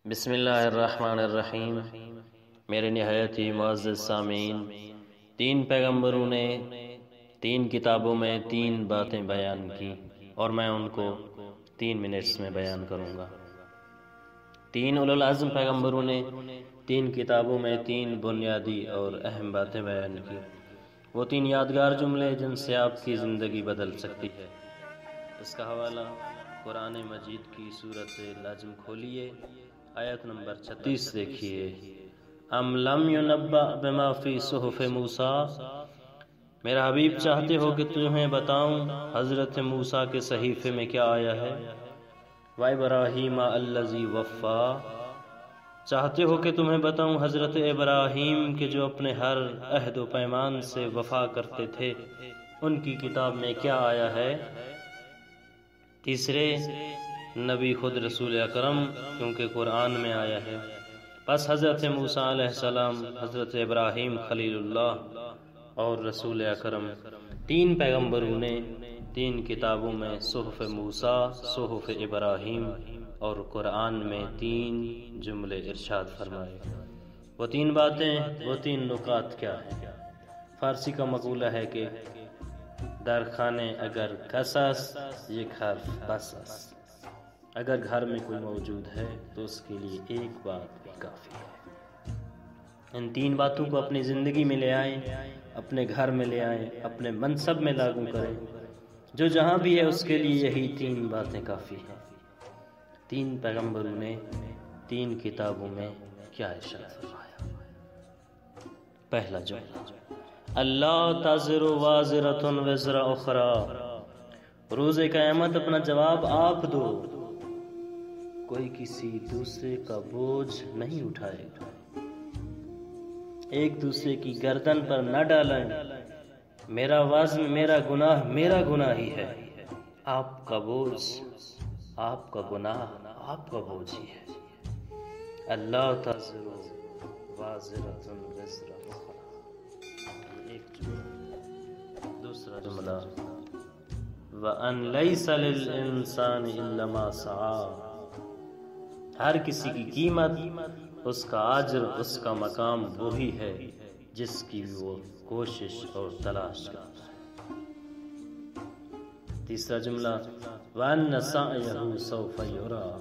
بسم اللہ الرحمن الرحیم۔ میرے نہایت ہی معزز سامعین، 3 پیغمبروں نے 3 کتابوں میں 3 باتیں بیان کی اور میں ان کو 3 منٹس میں بیان کروں گا۔ 3 اولو العزم پیغمبروں نے 3 کتابوں میں 3 بنیادی اور اہم باتیں بیان کی۔ وہ 3 یادگار جملے جن سے آپ کی زندگی بدل سکتی ہے۔ اس کا حوالہ قرآن مجید کی سورۃ نجم کھولیے، آیت نمبر 36 دیکھیے۔ ام لم ینبأ بما فی صحف موسیٰ، میرا حبیب چاہتے ہو کہ تمہیں بتاؤں حضرت موسیٰ کے صحیفے میں کیا آیا ہے؟ وَإِبْرَاهِيمَ الَّذِي وَفَّى، چاہتے ہو کہ تمہیں بتاؤں حضرت ابراہیم کے جو اپنے ہر عہد و پیمان سے وفا کرتے تھے، ان کی کتاب میں کیا آیا ہے؟ تیسرے، نبی خود رسول اکرم، کیونکہ قرآن میں آیا ہے۔ پس حضرت موسیٰ علیہ السلام، حضرت ابراہیم خلیل اللہ اور رسول اکرم، 3 پیغمبروں نے 3 کتابوں میں صحف موسیٰ، صحف ابراہیم اور قرآن میں 3 جملے ارشاد فرمائے۔ وہ 3 باتیں، وہ 3 نکات کیا ہیں؟ فارسی کا مقولہ ہے کہ در خانے اگر کسس، یک حرف بسس، اگر گھر میں کوئی موجود ہے تو اس کے لیے ایک بات بھی کافی ہے۔ ان 3 باتوں کو اپنی زندگی میں لے آئیں، اپنے گھر میں لے آئیں، اپنے منصب میں لاگو کریں، جو جہاں بھی ہے اس کے لیے یہی 3 باتیں کافی ہیں۔ 3 پیغمبروں نے 3 کتابوں میں کیا ارشاد فرمایا؟ پہلا جملہ، اللہ تزر وازرۃ وزر اخری، روز قیامت اپنا جواب آپ دو، کوئی کسی دوسرے کا بوجھ نہیں اٹھائے گا۔ ایک دوسرے کی گردن پر نہ ڈالیں، میرا وزن، میرا گناہ ہی ہے، آپ کا بوجھ، آپ کا گناہ، آپ کا بوجھ ہی ہے۔ اللہ تزر وازرۃ وزر اخری، ایک جملہ۔ دوسرا جملہ، وَأَن لَيْسَ لِلْإِنسَانِ إِلَّا مَا سَعَىٰ، ہر کسی کی قیمت، اس کا اجر، اس کا مقام وہی ہے جس کی وہ کوشش اور تلاش کرتا ہے۔ تیسرا جملہ، وَأَنَّ سَعْيَهُ سَوْفَ يُرَىٰ،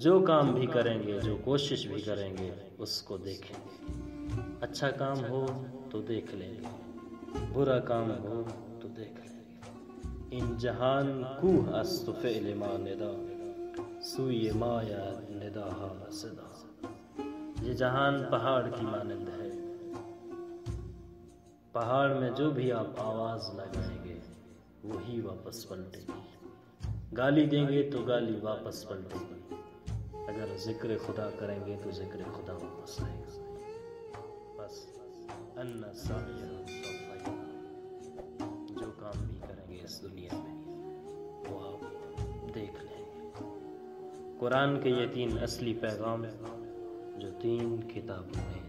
جو کام بھی کریں گے، جو کوشش بھی کریں گے، اس کو دیکھیں گے۔ اچھا کام ہو تو دیکھ لیں گے، برا کام ہو تو دیکھ لیں گے۔ ان جہان کوہ است فعل ما ندا، سوئی مایا نداہا صدا، یہ جہان پہاڑ کی مانند ہے، پہاڑ میں جو بھی آپ آواز لگائیں گے وہی واپس پلٹے گی۔ گالی دیں گے تو گالی واپس پلٹے گی، اگر ذکر خدا کریں گے تو ذکر خدا واپس آئے گا۔ بس ان سعیہ سوف یرا، جو کام بھی کریں گے اس دنیا میں وہ آپ دیکھ لیں۔ قرآن کے یہ 3 اصلی پیغام جو 3 کتابوں میں